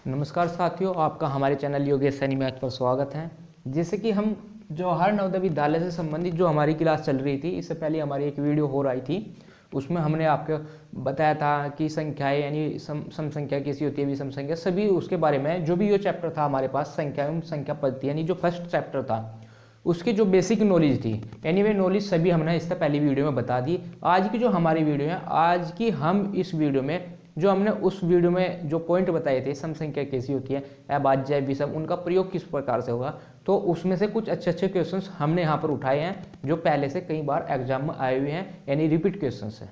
नमस्कार साथियों, आपका हमारे चैनल योगेश सैनी मैथ पर स्वागत है। जैसे कि हम जवाहर नवोदय विद्यालय से संबंधित जो हमारी क्लास चल रही थी, इससे पहले हमारी एक वीडियो हो रही थी, उसमें हमने आपको बताया था कि संख्याएं यानी सम संख्या कैसी होती है, विषम संख्या, सभी उसके बारे में जो भी ये चैप्टर था हमारे पास संख्या एवं संख्या पद्धति यानी जो फर्स्ट चैप्टर था उसकी जो बेसिक नॉलेज थी, यानी वे नॉलेज सभी हमने इससे पहली वीडियो में बता दी। आज की जो हमारी वीडियो है, आज की हम इस वीडियो में जो हमने उस वीडियो में जो पॉइंट बताए थे, सम संख्या कैसी होती है, अभाज्य विषम, उनका प्रयोग किस प्रकार से होगा, तो उसमें से कुछ अच्छे क्वेश्चंस हमने यहाँ पर उठाए हैं जो पहले से कई बार एग्जाम में आए हुए हैं, यानी रिपीट क्वेश्चंस हैं,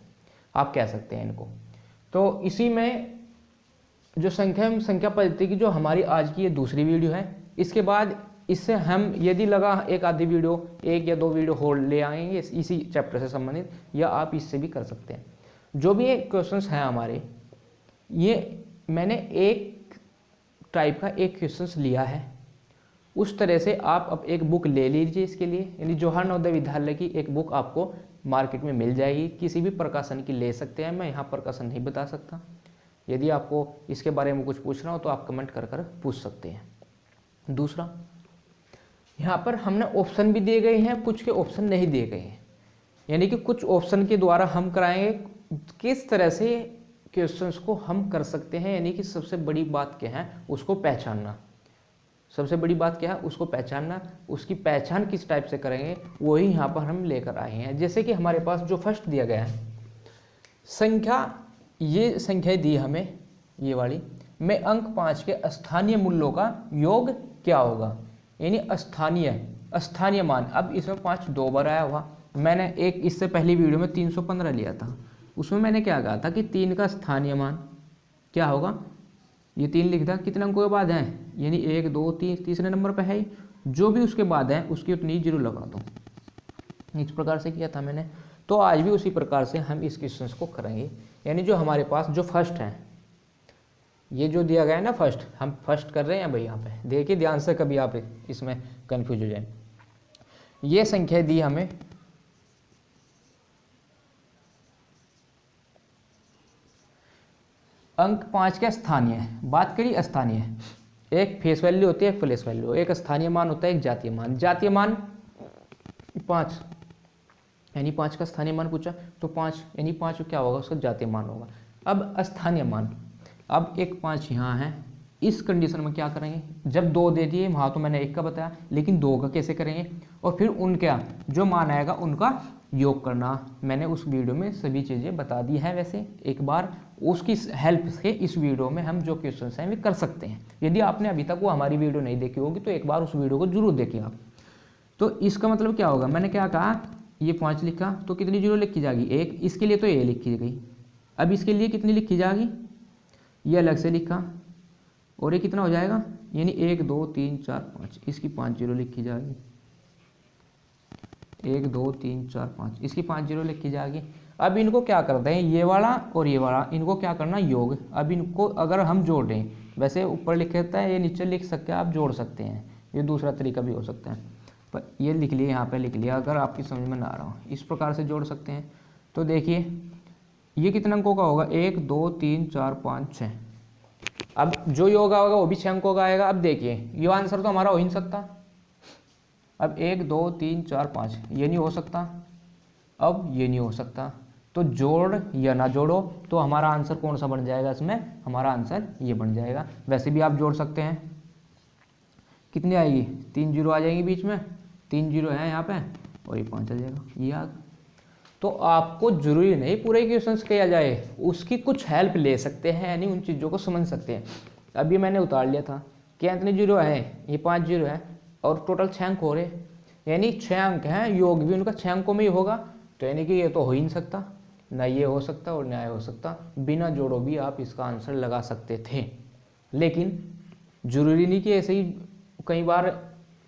आप कह सकते हैं इनको। तो इसी में जो संख्या पद्धति की जो हमारी आज की ये दूसरी वीडियो है, इसके बाद इससे हम यदि लगा एक आधी वीडियो, एक या दो वीडियो होल्ड ले आएंगे इसी चैप्टर से संबंधित, या आप इससे भी कर सकते हैं। जो भी क्वेश्चंस हैं हमारे, ये मैंने एक टाइप का एक क्वेश्चंस लिया है, उस तरह से आप अब एक बुक ले लीजिए इसके लिए, यानी जवाहर नवोदय विद्यालय की एक बुक आपको मार्केट में मिल जाएगी, किसी भी प्रकाशन की ले सकते हैं, मैं यहाँ प्रकाशन नहीं बता सकता। यदि आपको इसके बारे में कुछ पूछना हो तो आप कमेंट कर पूछ सकते हैं। दूसरा, यहाँ पर हमने ऑप्शन भी दिए गए हैं, कुछ के ऑप्शन नहीं दिए गए हैं, यानी कि कुछ ऑप्शन के द्वारा हम कराएंगे किस तरह से क्वेश्चंस को हम कर सकते हैं, यानी कि सबसे बड़ी बात क्या है उसको पहचानना। सबसे बड़ी बात क्या है उसको पहचानना, उसकी पहचान किस टाइप से करेंगे वही यहाँ पर हम लेकर आए हैं। जैसे कि हमारे पास जो फर्स्ट दिया गया है संख्या, ये संख्या दी हमें ये वाली, में अंक 5 के स्थानीय मूल्यों का योग क्या होगा, यानी स्थानीय मान। अब इसमें 5 दो बार आया हुआ, मैंने एक इससे पहली वीडियो में 315 लिया था, उसमें मैंने क्या कहा था कि 3 का स्थानीय मान क्या होगा, ये 3 लिख था, कितने अंकों के बाद है, यानी 1 2 3 तीसरे नंबर पे है, जो भी उसके बाद है उसकी उतनी जीरो लगा दो। इस प्रकार से किया था मैंने। तो आज भी उसी प्रकार से हम इस क्वेश्चन को करेंगे, यानी जो हमारे पास जो फर्स्ट है, ये जो दिया गया है ना फर्स्ट, हम फर्स्ट कर रहे हैं भाई, यहाँ पे देखिए ध्यान से, कभी आप इसमें कन्फ्यूज हो जाए। ये संख्या दी हमें अंक 5 के स्थानीय, बात करिए स्थानीय, एक फेस वैल्यू होती है, एक प्लेस वैल्यू, एक स्थानीय मान होता है, एक जातीय मान। जातीय मान 5, यानी 5 का स्थानीय मान पूछा तो 5 यानी 5 क्या होगा, उसका जातीय मान होगा। अब स्थानीय मान, अब एक 5 यहाँ है, इस कंडीशन में क्या करेंगे, जब 2 दे दिए, वहाँ तो मैंने 1 का बताया, लेकिन 2 का कैसे करेंगे, और फिर उनका जो मान आएगा उनका योग करना। मैंने उस वीडियो में सभी चीज़ें बता दी हैं, वैसे एक बार उसकी हेल्प से इस वीडियो में हम जो क्वेश्चन हैं वे कर सकते हैं। यदि आपने अभी तक वो हमारी वीडियो नहीं देखी होगी तो एक बार उस वीडियो को जरूर देखिए आप। तो इसका मतलब क्या होगा, मैंने क्या कहा, ये 5 लिखा तो कितनी जीरो लिखी जाएगी, 1, इसके लिए तो ये लिखी गई। अब इसके लिए कितनी लिखी जाएगी, ये अलग से लिखा, और ये कितना हो जाएगा, यानी 1 2 3 4 5, इसकी 5 जीरो लिखी जाएगी, 1 2 3 4 5, इसकी 5 जीरो लिखी जाएगी। अब इनको क्या करते हैं, ये वाला और ये वाला, इनको क्या करना, योग। अब इनको अगर हम जोड़ दें, वैसे ऊपर लिखता है, ये नीचे लिख सकते हैं, आप जोड़ सकते हैं, ये दूसरा तरीका भी हो सकता है, पर ये लिख लिए, यहाँ पे लिख लिया, अगर आपकी समझ में ना आ रहा हो, इस प्रकार से जोड़ सकते हैं। तो देखिए ये कितने अंकों का होगा, 1 2 3 4 5 6, अब जो योग होगा वो भी 6 अंकों का आएगा। अब देखिए ये आंसर तो हमारा हो ही नहीं सकता, अब 1 2 3 4 5 ये नहीं हो सकता, अब ये नहीं हो सकता, तो जोड़ या ना जोड़ो तो हमारा आंसर कौन सा बन जाएगा, इसमें हमारा आंसर ये बन जाएगा। वैसे भी आप जोड़ सकते हैं, कितनी आएगी, 3 जीरो आ जाएंगी बीच में, 3 जीरो है यहाँ पे, और ये 5 आ जाएगा, ये आ। तो आपको जरूरी नहीं पूरे क्वेश्चंस किया जाए, उसकी कुछ हेल्प ले सकते हैं, यानी उन चीज़ों को समझ सकते हैं। अभी मैंने उतार लिया था कि इतने जीरो है, ये 5 जीरो है, और टोटल 6 अंक हो रहे, यानी 6 अंक हैं, योग भी उनका 6 अंकों में ही होगा, तो यानी कि ये तो हो ही नहीं सकता, ना ये हो सकता और ना ये हो सकता। बिना जोड़ो भी आप इसका आंसर लगा सकते थे, लेकिन जरूरी नहीं कि ऐसे ही, कई बार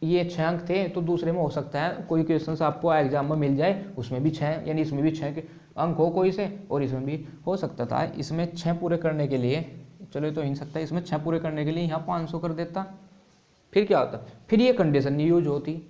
ये 6 अंक थे तो दूसरे में हो सकता है कोई क्वेश्चन आपको एग्जाम में मिल जाए उसमें भी 6, यानी इसमें भी 6 के अंक हो कोई से, और इसमें भी हो सकता था। इसमें 6 पूरे करने के लिए, चलो तो हो नहीं सकता, इसमें 6 पूरे करने के लिए यहाँ 500 कर देता, फिर क्या होता, फिर ये कंडीशन नहीं यूज होती,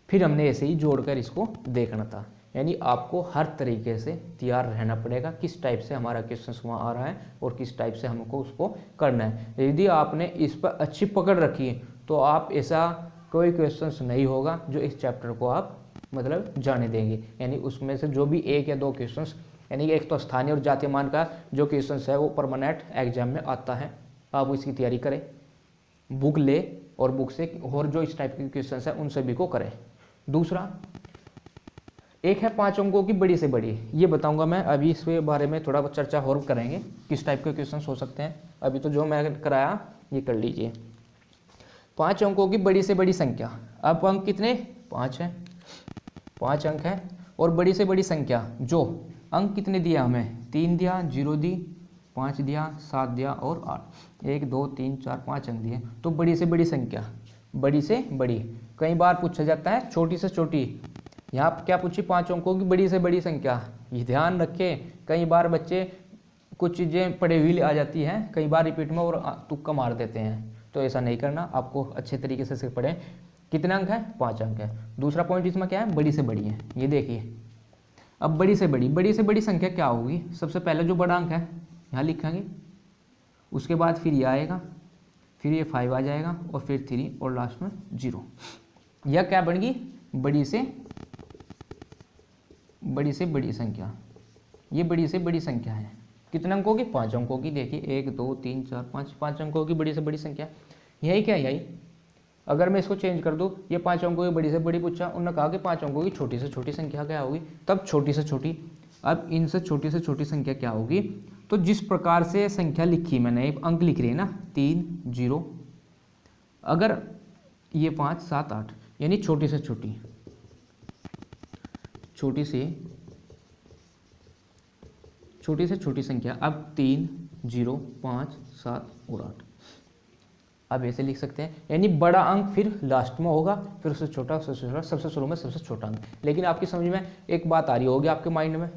फिर हमने ऐसे ही जोड़कर इसको देखना था। यानी आपको हर तरीके से तैयार रहना पड़ेगा, किस टाइप से हमारा क्वेश्चन वहाँ आ रहा है और किस टाइप से हमको उसको करना है। यदि आपने इस पर अच्छी पकड़ रखी तो आप ऐसा कोई क्वेश्चन नहीं होगा जो इस चैप्टर को आप मतलब जाने देंगे। यानी उसमें से जो भी 1 या 2 क्वेश्चंस, यानी एक तो स्थानीय और जातीय मान का जो क्वेश्चंस है वो परमानेंट एग्जाम में आता है, आप इसकी तैयारी करें, बुक ले और बुक से और जो इस टाइप के क्वेश्चंस है उन सभी को करें। दूसरा एक है 5 अंकों की बड़ी से बड़ी, ये बताऊंगा मैं अभी, इसके बारे में थोड़ा चर्चा और करेंगे किस टाइप के क्वेश्चंस हो सकते हैं। अभी तो जो मैं कराया ये कर लीजिए। 5 अंकों की बड़ी से बड़ी संख्या, अब अंक कितने 5 हैं, 5 अंक है और बड़ी से बड़ी संख्या जो अंक कितने दिया हमें 3 दिया, 0 दी, 5 दिया, 7 दिया और 8, 1 2 3 4 5 अंक दिए। तो बड़ी से बड़ी संख्या, बड़ी से बड़ी कई बार पूछा जाता है छोटी से छोटी, यहाँ क्या पूछी 5 अंकों की बड़ी से बड़ी संख्या। ये ध्यान रखें, कई बार बच्चे कुछ चीज़ें पढ़े हुई आ जाती हैं, कई बार रिपीट में और तुक्का मार देते हैं, तो ऐसा नहीं करना, आपको अच्छे तरीके से पढ़ें। कितने अंक है 5 अंक है। दूसरा पॉइंट इसमें क्या है, बड़ी से बड़ी है, ये देखिए। अब बड़ी से बड़ी संख्या क्या होगी, सबसे पहले जो बड़ा अंक है यहाँ लिखेंगे, उसके बाद फिर ये आएगा, फिर ये 5 आ जाएगा और फिर 3 और लास्ट में 0। यह क्या बन गई बड़ी से बड़ी संख्या। ये बड़ी से बड़ी संख्या है, कितने अंकों की 5 अंकों की। देखिए 1 2 3 4 5 अंकों की बड़ी से बड़ी संख्या। यही क्या है, यही अगर मैं इसको चेंज कर दूँ, ये 5 अंकों की बड़ी से बड़ी पूछा, उन्होंने कहा कि 5 अंकों की छोटी से छोटी संख्या क्या होगी, तब छोटी से छोटी। अब इनसे छोटी से छोटी संख्या क्या होगी, तो जिस प्रकार से संख्या लिखी मैंने, अंक लिख रही है ना 3 0, अगर ये 5 7 8 यानी छोटी से छोटी, छोटी से छोटी संख्या। अब 3 0 5 7 और 8, अब ऐसे लिख सकते हैं, यानी बड़ा अंक फिर लास्ट में होगा, फिर उससे छोटा, सबसे शुरू में सबसे छोटा अंक। लेकिन आपकी समझ में एक बात आ रही होगी आपके माइंड में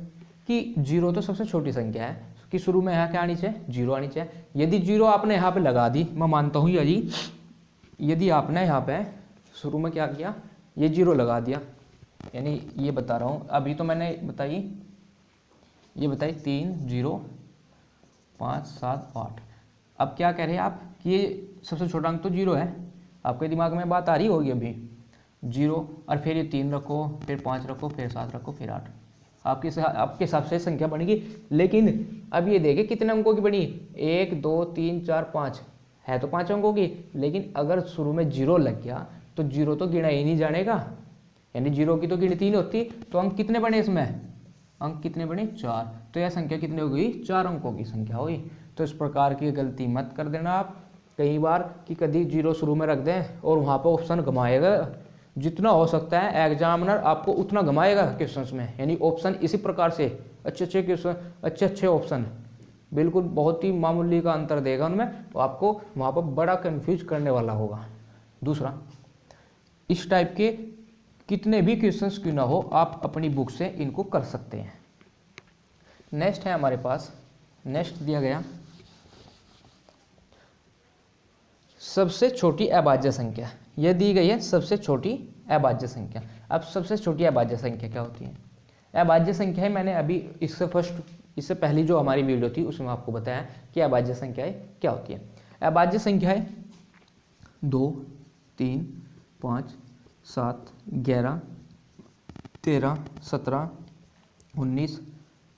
कि 0 तो सबसे छोटी संख्या है, कि शुरू में यहाँ क्या आनी चाहिए 0 आनी चाहिए। यदि 0 आपने यहाँ पे लगा दी, मैं मानता हूँ यदि आपने यहाँ पे शुरू में क्या किया, ये 0 लगा दिया, यानी ये बता रहा हूँ, अभी तो मैंने बताई 3 0 5 7 8। अब क्या कह रहे हैं आप कि ये सबसे छोटा अंक तो 0 है, आपके दिमाग में बात आ रही होगी अभी 0, और फिर ये 3 रखो, फिर 5 रखो, फिर 7 रखो, फिर 8, आपके हिसाब से संख्या बनेगी। लेकिन अब ये देखिए कितने अंकों की बनी, 1 2 3 4 5 है तो 5 अंकों की, लेकिन अगर शुरू में 0 लग गया तो 0 तो गिना ही नहीं जानेगा, यानी 0 की तो गिनती नहीं होती। तो अंक कितने बने इसमें, अंक कितने बने 4, तो यह संख्या कितनी हो गई 4 अंकों की संख्या हुई। तो इस प्रकार की गलती मत कर देना आप कई बार कि कभी 0 शुरू में रख दें और वहाँ पर ऑप्शन घुमाएगा, जितना हो सकता है एग्जामिनर आपको उतना घुमाएगा क्वेश्चंस में। यानी ऑप्शन इसी प्रकार से अच्छे क्वेश्चन, अच्छे ऑप्शन, बिल्कुल बहुत ही मामूली का अंतर देगा उनमें, तो आपको वहाँ पर बड़ा कंफ्यूज करने वाला होगा। दूसरा, इस टाइप के कितने भी क्वेश्चंस क्यों ना हो, आप अपनी बुक से इनको कर सकते हैं। नेक्स्ट है हमारे पास, नेक्स्ट दिया गया सबसे छोटी अभाज्य संख्या। यह दी गई है सबसे छोटी अभाज्य संख्या। अब सबसे छोटी अभाज्य संख्या क्या होती है, अभाज्य संख्या है, मैंने अभी इससे पहली जो हमारी वीडियो थी उसमें आपको बताया कि अभाज्य संख्याएं क्या होती है। अभाज्य संख्याएं 2 3 5 7 11 13 17 19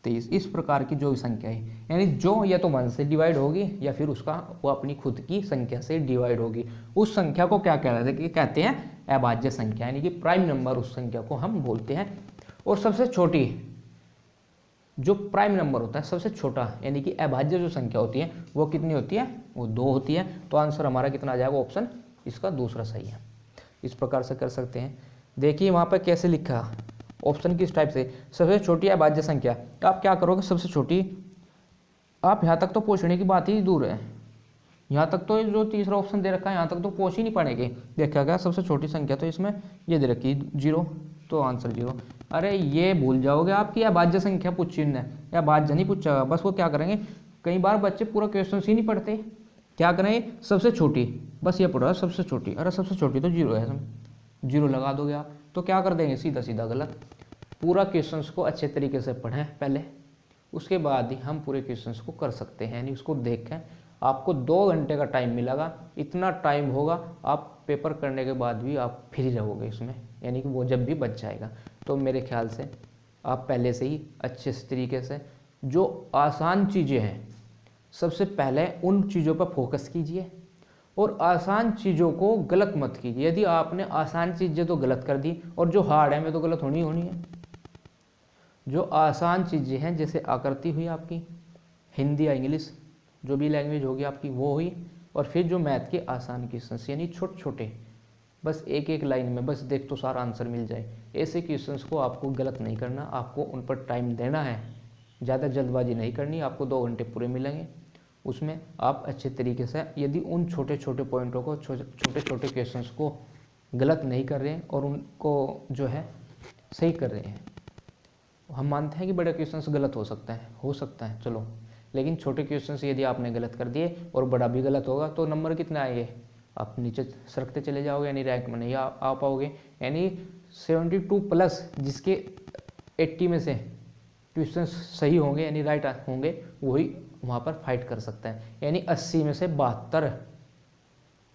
23, इस प्रकार की जो संख्या है, यानी जो या तो 1 से डिवाइड होगी या फिर उसका वो अपनी खुद की संख्या से डिवाइड होगी, उस संख्या को क्या कहते हैं अभाज्य संख्या, यानी कि प्राइम नंबर उस संख्या को हम बोलते हैं। और सबसे छोटी जो प्राइम नंबर होता है, सबसे छोटा यानी कि अभाज्य जो संख्या होती है वो कितनी होती है, वो 2 होती है। तो आंसर हमारा कितना आ जाएगा, ऑप्शन इसका दूसरा सही है। इस प्रकार से कर सकते हैं। देखिए वहाँ पर कैसे लिखा ऑप्शन किस टाइप से, सबसे छोटी अभाज्य संख्या। आप क्या करोगे, सबसे छोटी, आप यहाँ तक तो पहुँचने की बात ही दूर है, यहाँ तक तो जो तीसरा ऑप्शन दे रखा है यहाँ तक तो पहुँच ही नहीं पाएंगे। देखा गया सबसे छोटी संख्या तो इसमें ये दे रखी 0, तो आंसर 0। अरे ये भूल जाओगे आपकी अभाज्य संख्या पूछी है, या अभाज्य नहीं पूछा, बस वो क्या करेंगे, कई बार बच्चे पूरा क्वेश्चन ही नहीं पढ़ते, क्या करेंगे सबसे छोटी, बस ये पढ़ो सबसे छोटी, अरे सबसे छोटी तो 0 है, 0 लगा दोगे आप, तो क्या कर देंगे सीधा गलत। पूरा क्वेश्चंस को अच्छे तरीके से पढ़ें पहले, उसके बाद ही हम पूरे क्वेश्चंस को कर सकते हैं। यानी उसको देखें, आपको 2 घंटे का टाइम मिलेगा, इतना टाइम होगा आप पेपर करने के बाद भी आप फ्री रहोगे इसमें, यानी कि वो जब भी बच जाएगा। तो मेरे ख्याल से आप पहले से ही अच्छे तरीके से जो आसान चीज़ें हैं सबसे पहले उन चीज़ों पर फोकस कीजिए और आसान चीज़ों को गलत मत कीजिए। यदि आपने आसान चीज़ें तो गलत कर दी और जो हार्ड है में तो गलत होनी होनी है। जो आसान चीज़ें हैं जैसे आकृति हुई आपकी, हिंदी या इंग्लिश जो भी लैंग्वेज होगी आपकी वो हुई, और फिर जो मैथ के आसान क्वेश्चंस यानी छोटे छोटे, बस एक एक लाइन में बस देख तो सारा आंसर मिल जाए, ऐसे क्वेश्चंस को आपको गलत नहीं करना, आपको उन पर टाइम देना है, ज़्यादा जल्दबाजी नहीं करनी। आपको 2 घंटे पूरे मिलेंगे, उसमें आप अच्छे तरीके से यदि उन छोटे छोटे पॉइंटों को, छोटे छोटे क्वेश्चंस को गलत नहीं कर रहे हैं और उनको जो है सही कर रहे हैं। हम मानते हैं कि बड़े क्वेश्चंस गलत हो सकता है चलो, लेकिन छोटे क्वेश्चंस यदि आपने गलत कर दिए और बड़ा भी गलत होगा तो नंबर कितने आएंगे, आप नीचे सरकते चले जाओगे, यानी रैंक में नहीं आ पाओगे। यानी 72 प्लस जिसके 80 में से क्वेश्चंस सही होंगे यानी राइट होंगे, वही वहाँ पर फाइट कर सकता है। यानी 80 में से 72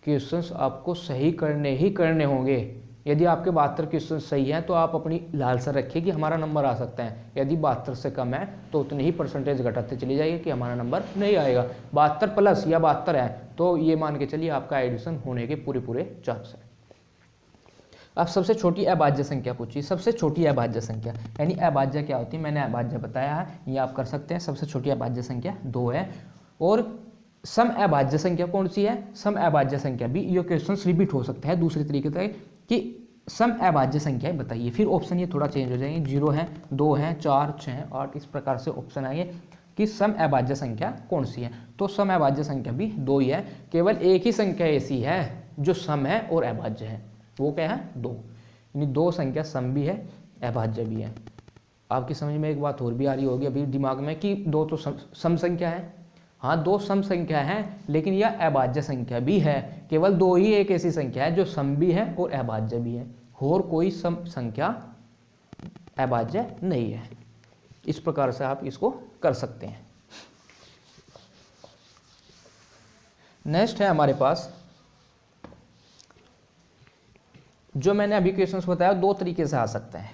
क्वेश्चंस आपको सही करने होंगे। यदि आपके 72 क्वेश्चन सही हैं तो आप अपनी लालसा रखिए कि हमारा नंबर आ सकता है। यदि 72 से कम है तो उतनी ही परसेंटेज घटाते चली जाइए कि हमारा नंबर नहीं आएगा। 72 प्लस या 72 है तो ये मान के चलिए आपका एडिशन होने के पूरे चांस है। अब सबसे छोटी अभाज्य संख्या पूछिए। सबसे छोटी अभाज्य संख्या यानी अभाज्य क्या होती है, मैंने अभाज्य बताया है, ये आप कर सकते हैं। सबसे छोटी अभाज्य संख्या 2 है। और सम अभाज्य संख्या कौन सी है, सम अभाज्य संख्या भी, ये क्वेश्चन रिपीट हो सकता है दूसरे तरीके से कि सम अभाज्य संख्याएं बताइए। फिर ऑप्शन ये थोड़ा चेंज हो जाएंगे, 0 है, 2 है, 4, 6, 8, इस प्रकार से ऑप्शन आएंगे कि सम अभाज्य संख्या कौन सी है। तो सम अभाज्य संख्या भी 2 ही है। केवल एक ही संख्या ऐसी है जो सम है और अभाज्य है, वो क्या है 2। यानी 2 संख्या सम भी है अभाज्य भी है। आपकी समझ में एक बात और भी आ रही होगी अभी दिमाग में कि 2 तो सम संख्या है। हाँ 2 सम संख्या है, लेकिन यह अभाज्य संख्या भी है। केवल 2 ही एक ऐसी संख्या है जो सम भी है और अभाज्य भी है, और कोई सम संख्या अभाज्य नहीं है। इस प्रकार से आप इसको कर सकते हैं। नेक्स्ट है हमारे पास, जो मैंने अभी क्वेश्चंस बताया 2 तरीके से आ सकते हैं।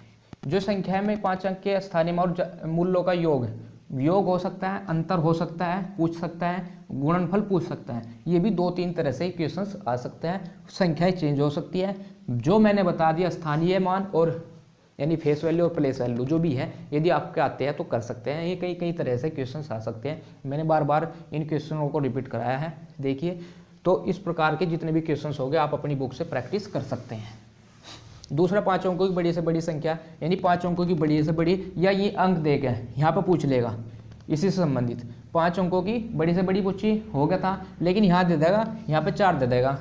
जो संख्या में 5 अंक के स्थानीय और मूल्यों का योग हो सकता है, अंतर हो सकता है, पूछ सकता है, गुणनफल पूछ सकता है। ये भी 2-3 तरह से क्वेश्चंस आ सकते हैं। संख्याएं चेंज हो सकती है। जो मैंने बता दिया स्थानीय मान और यानी फेस वैल्यू और प्लेस वैल्यू जो भी है, यदि आपके आते हैं तो कर सकते हैं। ये कई तरह से क्वेश्चंस आ सकते हैं। मैंने बार बार इन क्वेश्चनों को रिपीट कराया है, देखिए। तो इस प्रकार के जितने भी क्वेश्चंस हो गए आप अपनी बुक से प्रैक्टिस कर सकते हैं। दूसरा 5 अंकों की बड़ी से बड़ी संख्या, यानी 5 अंकों की बड़ी से बड़ी, या ये अंक देगा यहाँ पर पूछ लेगा इसी से संबंधित 5 अंकों की बड़ी से बड़ी पूछी हो गया था, लेकिन यहाँ दे देगा, यहाँ पे 4 दे देगा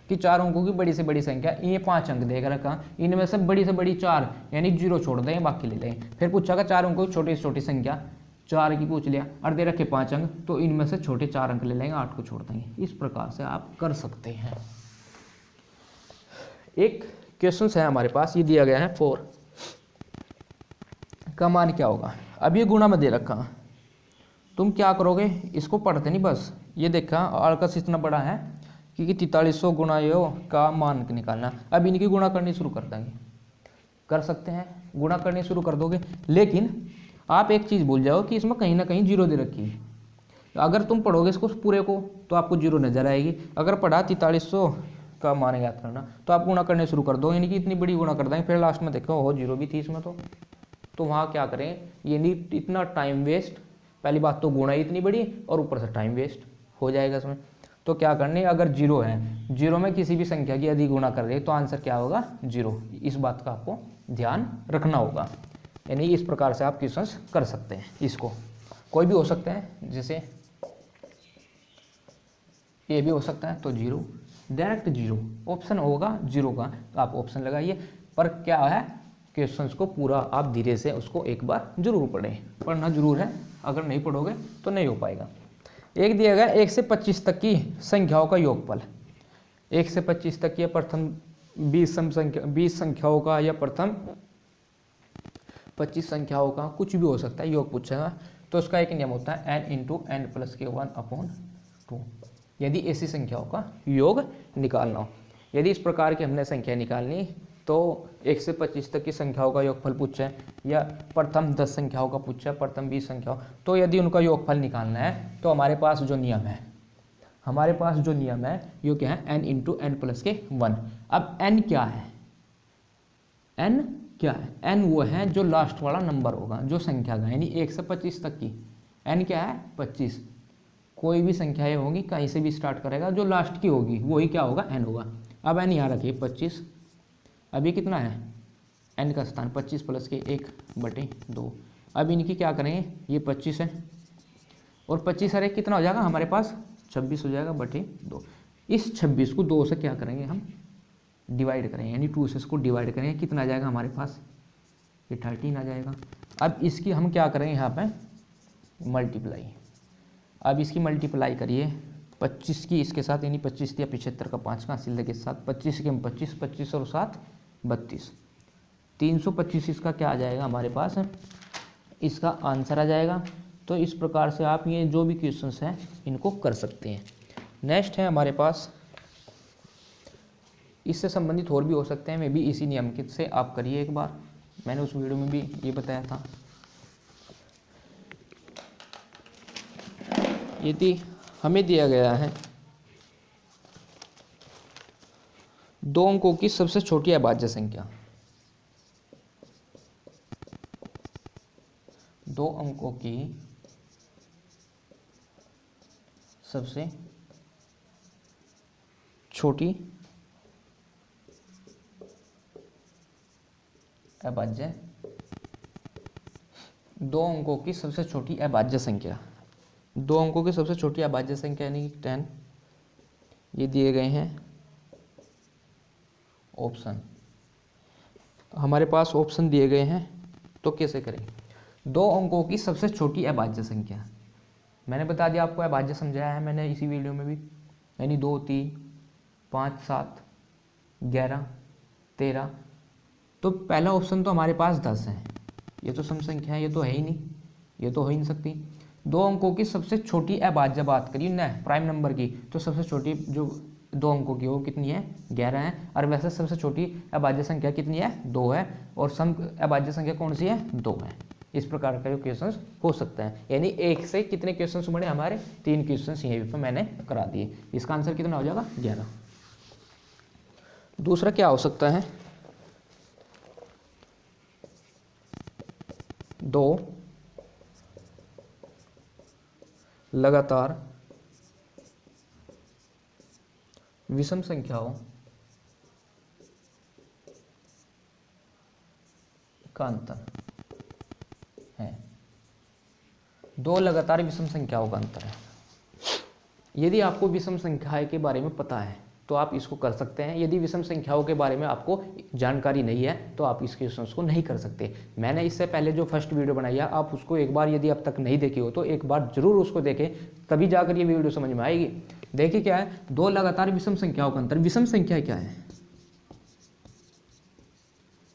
कि 4 अंकों की बड़ी से बड़ी संख्या, ये 5 अंक देगा रखा, इनमें से बड़ी से बड़ी 4 यानी 0 छोड़ देंगे, बाकी ले लेंगे। फिर पूछा 4 अंकों की छोटी से छोटी संख्या, 4 की पूछ लिया और दे रखे 5 अंक, तो इनमें से छोटे 4 अंक ले लेंगे, 8 को छोड़ देंगे। इस प्रकार से आप कर सकते हैं। एक क्वेश्चन है हमारे पास, ये दिया गया है 4 का मान क्या होगा। अब ये गुणा में दे रखा, तुम क्या करोगे, इसको पढ़ते नहीं, बस ये देखा आर्कस इतना बड़ा है कि 4300 गुणा यो का मान निकालना। अब इनकी गुणा करनी शुरू कर देंगे, कर सकते हैं, गुणा करनी शुरू कर दोगे। लेकिन आप एक चीज़ भूल जाओ कि इसमें कहीं ना कहीं 0 दे रखी है। अगर तुम पढ़ोगे इसको पूरे को तो आपको 0 नजर आएगी। अगर पढ़ा 4300 का मान याद करना तो आप गुणा करने शुरू कर दो, यानी कि इतनी बड़ी गुणा कर देंगे। फिर लास्ट में देखो हो 0 भी थी इसमें, तो वहाँ क्या करें, ये नहीं इतना टाइम वेस्ट। पहली बात तो गुणा इतनी बड़ी और ऊपर से टाइम वेस्ट हो जाएगा इसमें। तो क्या करने, अगर 0 है, 0 में किसी भी संख्या की यदि गुणा कर रहे तो आंसर क्या होगा 0। इस बात का आपको ध्यान रखना होगा। यानी इस प्रकार से आप क्वेश्चन कर सकते हैं। इसको कोई भी हो सकता है, जैसे ये भी हो सकता है, तो 0 डायरेक्ट 0 ऑप्शन होगा 0 का, तो आप ऑप्शन लगाइए। पर क्या है, क्वेश्चंस को पूरा आप धीरे से उसको एक बार जरूर पढ़ें, पढ़ना जरूर है। अगर नहीं पढ़ोगे तो नहीं हो पाएगा। एक दिया गया 1 से 25 तक की संख्याओं का योगफल। 1 से 25 तक की प्रथम 20 संख्याओं का या प्रथम 25 संख्याओं का कुछ भी हो सकता है योग पूछेगा, तो उसका एक नियम होता है n इंटू एन प्लस के 1/2, यदि ऐसी संख्याओं का योग निकालना हो। यदि इस प्रकार की हमने संख्या निकालनी तो 1 से 25 तक की संख्याओं का योगफल पूछे, या प्रथम 10 संख्याओं का पूछे, प्रथम 20 संख्याओं, तो यदि उनका योगफल निकालना है तो हमारे पास जो नियम है, ये क्या है, n इंटू एन प्लस के 1। अब n क्या है, n वो है जो लास्ट वाला नंबर होगा, जो संख्या का, यानी 1 से 25 तक की n क्या है, 25। कोई भी संख्याएं होंगी कहीं से भी स्टार्ट करेगा, जो लास्ट की होगी वही क्या होगा, n होगा। अब n यहाँ रखिए 25, अभी कितना है, n का स्थान 25 प्लस के 1/2। अब इनकी क्या करेंगे, ये 25 है और 25 अरे कितना हो जाएगा हमारे पास, 26 हो जाएगा बटे 2। इस 26 को 2 से क्या करेंगे हम, डिवाइड करेंगे, यानी 2 से इसको डिवाइड करेंगे, कितना आ जाएगा हमारे पास, ये 13 आ जाएगा। अब इसकी हम क्या करेंगे यहाँ पे, मल्टीप्लाई। अब इसकी मल्टीप्लाई करिए 25 की इसके साथ, यानी 25 या 75 का 5 का सिले के साथ, 25 के हम 25, 25 और 7 32, 325 इसका क्या आ जाएगा हमारे पास, इसका आंसर आ जाएगा। तो इस प्रकार से आप ये जो भी क्वेश्चंस हैं इनको कर सकते हैं। नेक्स्ट है हमारे पास, इससे संबंधित और भी हो सकते हैं, मे भी इसी नियम से आप करिए एक बार, मैंने उस वीडियो में भी ये बताया था। यदि हमें दिया गया है 2 अंकों की सबसे छोटी अभाज्य संख्या, 2 अंकों की सबसे छोटी अभाज्य, 2 अंकों की सबसे छोटी अभाज्य संख्या, 2 अंकों की सबसे छोटी अभाज्य संख्या यानी 10, ये दिए गए हैं ऑप्शन, हमारे पास ऑप्शन दिए गए हैं। तो कैसे करें, 2 अंकों की सबसे छोटी अभाज्य संख्या, मैंने बता दिया आपको, अभाज्य समझाया है मैंने इसी वीडियो में भी, यानी 2, 3, 5, 7, 11, 13। तो पहला ऑप्शन तो हमारे पास 10 है, ये तो सम संख्या है, ये तो है ही नहीं, ये तो हो ही नहीं सकती। 2 अंकों की सबसे छोटी अभाज्य बात करिए ना, प्राइम नंबर की, तो सबसे छोटी जो 2 अंकों की वो कितनी है, 11 है। और वैसे सबसे छोटी अभाज्य संख्या कितनी है, 2 है, और सम अभाज्य संख्या कौन सी है, 2 है। इस प्रकार का जो क्वेश्चन हो सकता है, यानी 1 से कितने क्वेश्चन बने हमारे, 3 क्वेश्चन यहीं पर मैंने करा दिए। इसका आंसर कितना हो जाएगा, 11। दूसरा क्या हो सकता है, 2 लगातार विषम संख्याओं का अंतर है, 2 लगातार विषम संख्याओं का अंतर है। यदि आपको विषम संख्याएं के बारे में पता है तो आप इसको कर सकते हैं। यदि विषम संख्याओं के बारे में आपको जानकारी नहीं है तो आप इस क्वेश्चन को नहीं कर सकते। मैंने इससे पहले जो फर्स्ट वीडियो बनाई है, आप उसको एक बार यदि अब तक नहीं देखी हो तो एक बार जरूर उसको देखें, तभी जाकर ये वीडियो समझ में आएगी। देखिए क्या है, 2 लगातार विषम संख्याओं का अंतर। विषम संख्या क्या है,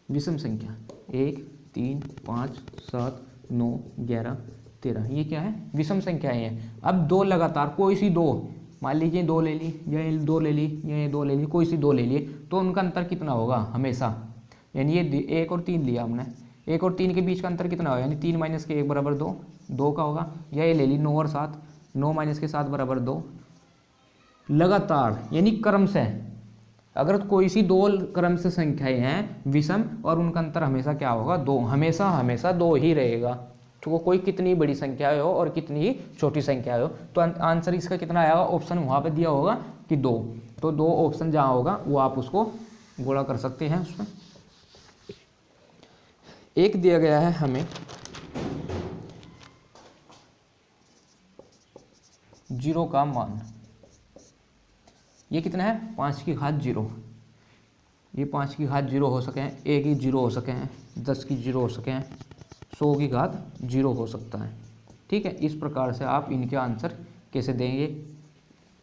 विषम संख्या 1, 3, 5, 7, 9, 11, 13, ये क्या है, विषम संख्याएं हैं। अब 2 लगातार, कोई सी 2, मान लीजिए 2 ले ली, या 2 ले ली, या 2 ले ली, कोई सी 2 ले लिए, तो उनका अंतर कितना होगा हमेशा, यानी ये 1 और 3 लिया हमने, 1 और 3 के बीच का अंतर कितना होगा, यानी 3 माइनस के 1 बराबर 2, 2 का होगा। या ये ले ली 9 और 7, 9 माइनस के 7 बराबर 2। लगातार यानी क्रम से, अगर कोई सी 2 क्रम से संख्याएं हैं विषम और उनका अंतर हमेशा क्या होगा, 2, हमेशा 2 ही रहेगा। तो कोई कितनी बड़ी संख्या हो और कितनी ही छोटी संख्या हो, तो आंसर इसका कितना आएगा, ऑप्शन वहाँ पे दिया होगा कि 2, तो 2 ऑप्शन जहाँ होगा वो आप उसको गुणा कर सकते हैं। उसमें एक दिया गया है हमें 0 का मान, ये कितना है, 5 की घात 0, ये 5 की घात 0 हो सके हैं, 1 की 0 हो सके हैं, 10 की 0 हो सके हैं, 100 की घात 0 हो सकता है। ठीक है, इस प्रकार से आप इनके आंसर कैसे देंगे,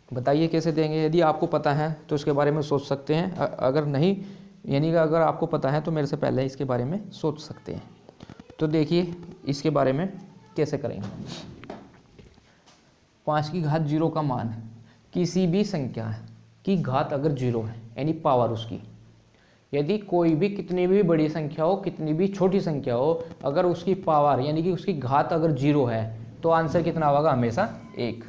बताइए कैसे देंगे। यदि आपको पता है तो इसके बारे में सोच सकते हैं, अगर नहीं, यानी कि अगर आपको पता है तो मेरे से पहले इसके बारे में सोच सकते हैं। तो देखिए इसके बारे में कैसे करेंगे। 5 की घात 0 का मान किसी भी संख्या की घात अगर 0 है यानी पावर उसकी, यदि कोई भी कितनी भी बड़ी संख्या हो कितनी भी छोटी संख्या हो, अगर उसकी पावर यानी कि उसकी घात अगर 0 है तो आंसर कितना होगा, हमेशा 1।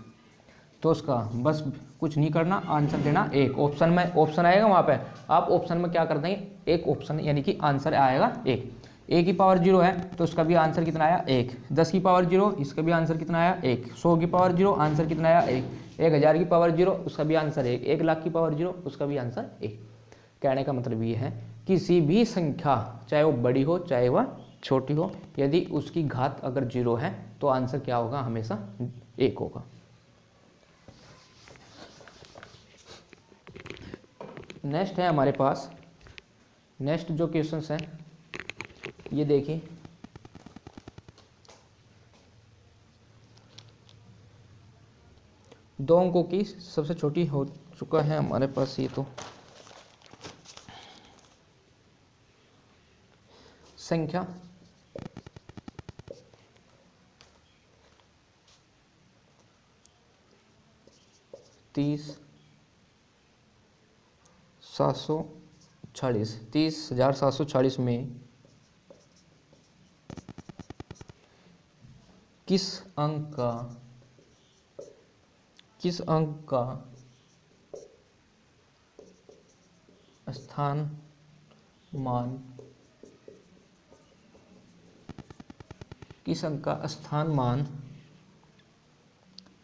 तो उसका बस कुछ नहीं करना, आंसर देना 1। ऑप्शन में ऑप्शन आएगा वहाँ पे, आप ऑप्शन में क्या कर देंगे, एक ऑप्शन यानी कि आंसर आएगा 1। a की पावर 0 है तो उसका भी आंसर कितना आया 1। 10 की पावर 0 इसका भी आंसर कितना आया 1। 100 की पावर 0 आंसर कितना आया 1। 1000 की पावर 0 उसका भी आंसर 1। 1 लाख की पावर 0 उसका भी आंसर 1। कहने का मतलब ये है किसी भी संख्या चाहे वो बड़ी हो चाहे वह छोटी हो, यदि उसकी घात अगर 0 है तो आंसर क्या होगा, हमेशा 1 होगा। नेक्स्ट है हमारे पास, नेक्स्ट जो क्वेश्चंस हैं ये देखिए। दो अंकों की सबसे छोटी हो चुका है हमारे पास ये तो संख्या 30,740 में किस अंक का स्थान मान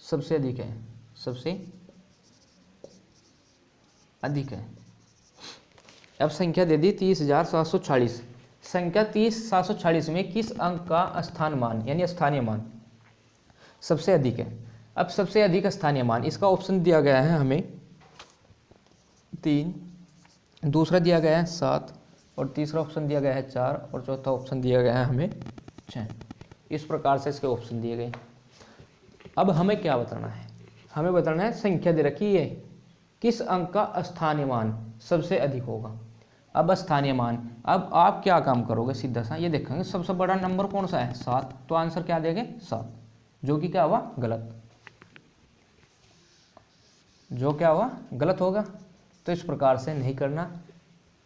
सबसे अधिक है, अब संख्या दे दी 30,740। संख्या 30,740 में किस अंक का स्थान मान यानी स्थानीय मान सबसे अधिक है। अब सबसे अधिक स्थानीय मान, इसका ऑप्शन दिया गया है हमें 3, दूसरा दिया गया है 7 और तीसरा ऑप्शन दिया गया है 4 और चौथा ऑप्शन दिया गया है हमें 6। इस प्रकार से इसके ऑप्शन दिए गए। अब हमें क्या बताना है, हमें बताना है संख्या दे रखी है, किस अंक का स्थानीय मान सबसे अधिक होगा। अब स्थानीय मान, अब आप क्या काम करोगे, सीधा सा ये देखेंगे सबसे बड़ा नंबर कौन सा है 7, तो आंसर क्या देंगे 7, जो कि क्या हुआ गलत, जो क्या हुआ गलत होगा। तो इस प्रकार से नहीं करना,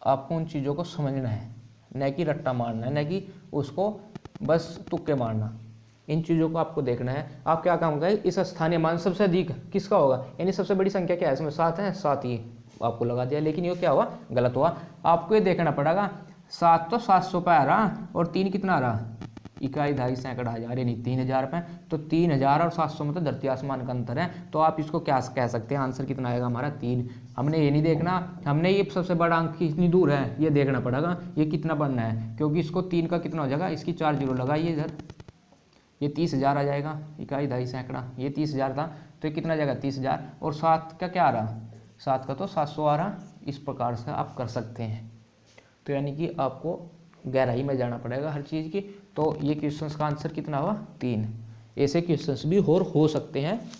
आपको उन चीज़ों को समझना है, न कि रट्टा मारना है, न कि उसको बस तुक्के मारना। इन चीज़ों को आपको देखना है। आप क्या काम करें, इस स्थानीय मान सबसे अधिक किसका होगा, यानी सबसे बड़ी संख्या क्या है इसमें 7 है, 7 ही आपको लगा दिया, लेकिन ये क्या हुआ गलत हुआ। आपको ये देखना पड़ेगा 7 तो 700 पे आ रहा और 3 कितना आ रहा, इकाई ढाई सैकड़ा हज़ार यानी 3000 पे। तो 3000 और 700 में तो धरती आसमान का अंतर है। तो आप इसको क्या कह सकते हैं, आंसर कितना आएगा हमारा 3। हमने ये नहीं देखना, हमने ये सबसे बड़ा अंक कितनी दूर है ये देखना पड़ेगा, ये कितना बनना है, क्योंकि इसको 3 का कितना हो जाएगा, इसकी 4 जीरो लगाइए इधर, ये 30,000 आ जाएगा, इकाई ढाई सैकड़ा, ये 30,000 था तो ये कितना जाएगा 30,000, और 7 का क्या आ रहा, 7 का तो 700 आ रहा। इस प्रकार से आप कर सकते हैं। तो यानी कि आपको गहराई में जाना पड़ेगा हर चीज़ की। तो ये क्वेश्चंस का आंसर कितना हुआ 3। ऐसे क्वेश्चंस भी और हो सकते हैं।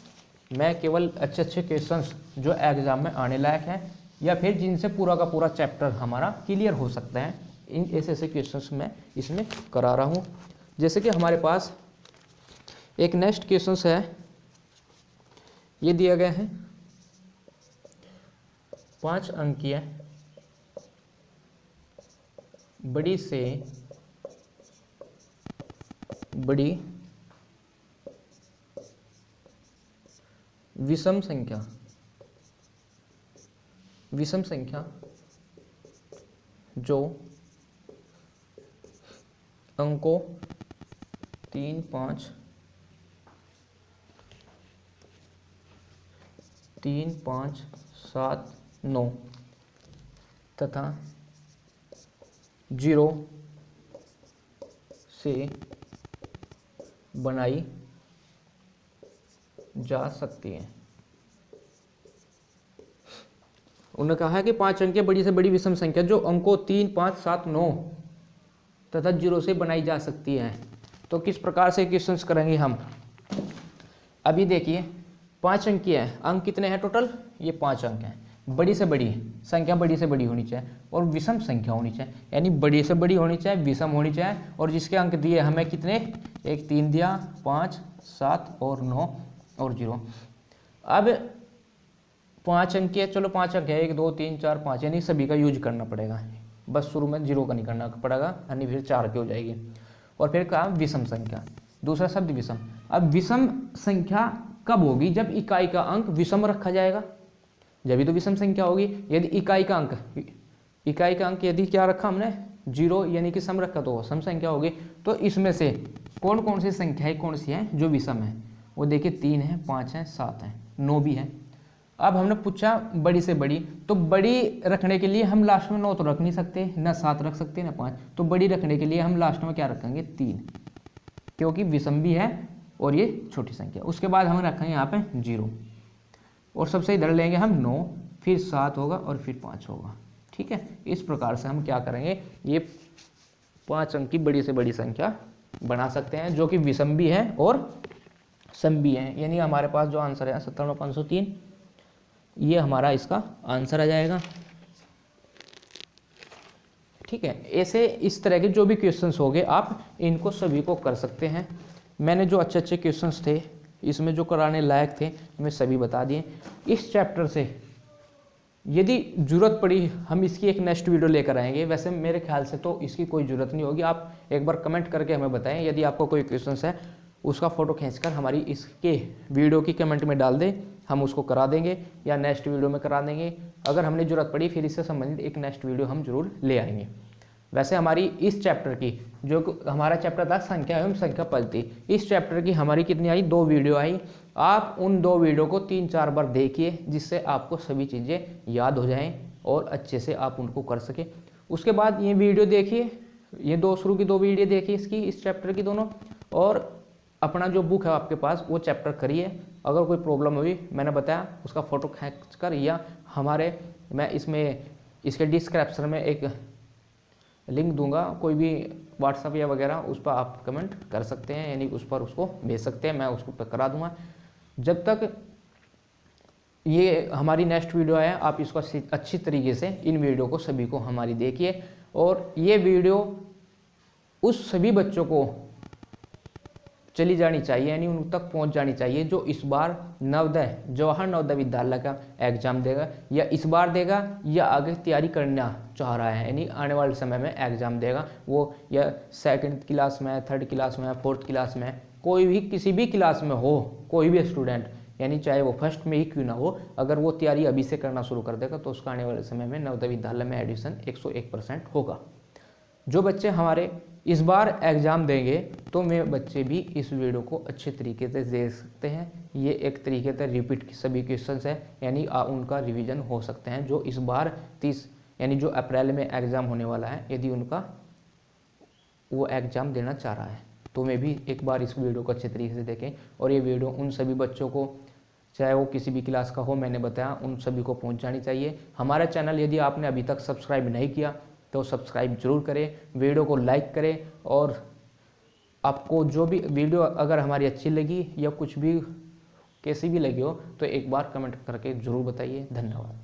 मैं केवल अच्छे क्वेश्चंस जो एग्ज़ाम में आने लायक हैं या फिर जिनसे पूरा का पूरा चैप्टर हमारा क्लियर हो सकता है, इन ऐसे क्वेश्चंस मैं इसमें करा रहा हूँ। जैसे कि हमारे पास एक नेक्स्ट क्वेश्चंस है, ये दिया गया है 5 अंकीय बड़ी से बड़ी विषम संख्या जो अंकों 3, 5, 7, 9 तथा 0 से बनाई जा सकती है। उन्होंने कहा है कि 5 अंकीय बड़ी से बड़ी विषम संख्या जो अंकों 3, 5, 7, 9 तथा 0 से बनाई जा सकती है। तो किस प्रकार से क्वेश्चंस करेंगे हम, अभी देखिए 5 अंकीय है, अंक कितने हैं टोटल, ये 5 अंक हैं। बड़ी से बड़ी संख्या बड़ी से बड़ी होनी चाहिए और विषम संख्या होनी चाहिए, यानी बड़ी से बड़ी होनी चाहिए, विषम होनी चाहिए। और जिसके अंक दिए हमें कितने, एक 3 दिया, 5, 7 और 9 और 0। अब 5 अंक है, चलो 5 अंक है, 1 2 3 4 5, यानी सभी का यूज करना पड़ेगा, बस शुरू में 0 का नहीं करना पड़ेगा, यानी फिर 4 की हो जाएगी। और फिर कहा विषम संख्या, दूसरा शब्द विषम। अब विषम संख्या कब होगी, जब इकाई का अंक विषम रखा जाएगा, जब भी तो विषम संख्या होगी। यदि इकाई का अंक यदि क्या रखा हमने, 0 यानी कि सम रखा, तो सम संख्या होगी। तो इसमें से कौन कौन सी संख्याएं कौन सी है जो विषम है, वो देखिए 3 है, 5 है, 7 है, 9 भी है। अब हमने पूछा बड़ी से बड़ी, तो बड़ी रखने के लिए हम लास्ट में 9 तो रख नहीं सकते, ना 7 रख सकते ना 5, तो बड़ी रखने के लिए हम लास्ट में क्या रखेंगे, 3, क्योंकि विषम भी है और ये छोटी संख्या। उसके बाद हम रखेंगे यहाँ पे 0 और सबसे इधर लेंगे हम 9, फिर 7 होगा और फिर 5 होगा। ठीक है, इस प्रकार से हम क्या करेंगे, ये 5 अंक की बड़ी से बड़ी संख्या बना सकते हैं, जो कि विषम भी है और सम भी है। यानी हमारे पास जो आंसर है 97,503, ये हमारा इसका आंसर आ जाएगा। ठीक है, ऐसे इस तरह के जो भी क्वेश्चंस होंगे आप इनको सभी को कर सकते हैं। मैंने जो अच्छे अच्छे क्वेश्चंस थे इसमें जो कराने लायक थे मैं सभी बता दिए। इस चैप्टर से यदि ज़रूरत पड़ी हम इसकी एक नेक्स्ट वीडियो लेकर आएंगे, वैसे मेरे ख्याल से तो इसकी कोई ज़रूरत नहीं होगी। आप एक बार कमेंट करके हमें बताएं, यदि आपको कोई क्वेश्चंस है उसका फ़ोटो खींचकर हमारी इसके वीडियो की कमेंट में डाल दें, हम उसको करा देंगे या नेक्स्ट वीडियो में करा देंगे। अगर हमने ज़रूरत पड़ी फिर इससे संबंधित एक नेक्स्ट वीडियो हम जरूर ले आएंगे। वैसे हमारी इस चैप्टर की, जो हमारा चैप्टर था संख्या एवं संख्या पद्धति, इस चैप्टर की हमारी कितनी आई, 2 वीडियो आई। आप उन 2 वीडियो को 3-4 बार देखिए, जिससे आपको सभी चीज़ें याद हो जाएं और अच्छे से आप उनको कर सकें। उसके बाद ये वीडियो देखिए, ये शुरू की 2 वीडियो देखिए इसकी, इस चैप्टर की दोनों, और अपना जो बुक है आपके पास वो चैप्टर करिए। अगर कोई प्रॉब्लम हुई मैंने बताया उसका फ़ोटो खींच कर, या मैं इसमें इसके डिस्क्रिप्शन में एक लिंक दूंगा, कोई भी व्हाट्सअप या वगैरह उस पर आप कमेंट कर सकते हैं, यानी उस पर उसको भेज सकते हैं, मैं उसको पे करा दूंगा। जब तक ये हमारी नेक्स्ट वीडियो है आप इसको अच्छी तरीके से इन वीडियो को सभी को हमारी देखिए, और ये वीडियो उस सभी बच्चों को चली जानी चाहिए, यानी उन तक पहुंच जानी चाहिए जो इस बार जवाहर नवोदय विद्यालय का एग्जाम देगा, या इस बार देगा या आगे तैयारी करना चाह रहा है, यानी आने वाले समय में एग्जाम देगा वो, या 2nd क्लास में, 3rd क्लास में, 4th क्लास में, कोई भी किसी भी क्लास में हो कोई भी स्टूडेंट, यानी चाहे वो फर्स्ट में ही क्यों ना हो, अगर वो तैयारी अभी से करना शुरू कर देगा तो उसका आने वाले समय में नवोदय विद्यालय में एडमिशन 101% होगा। जो बच्चे हमारे इस बार एग्ज़ाम देंगे तो वे बच्चे भी इस वीडियो को अच्छे तरीके से देख सकते हैं। ये एक तरीके से रिपीट सभी क्वेश्चंस है, यानी उनका रिवीजन हो सकते हैं जो इस बार 30 यानी जो अप्रैल में एग्ज़ाम होने वाला है, यदि उनका वो एग्ज़ाम देना चाह रहा है तो वे भी एक बार इस वीडियो को अच्छे तरीके से देखें। और ये वीडियो उन सभी बच्चों को, चाहे वो किसी भी क्लास का हो, मैंने बताया उन सभी को पहुँच जानी चाहिए। हमारा चैनल यदि आपने अभी तक सब्सक्राइब नहीं किया तो सब्सक्राइब जरूर करें, वीडियो को लाइक करें, और आपको जो भी वीडियो अगर हमारी अच्छी लगी या कुछ भी कैसी भी लगी हो तो एक बार कमेंट करके ज़रूर बताइए। धन्यवाद।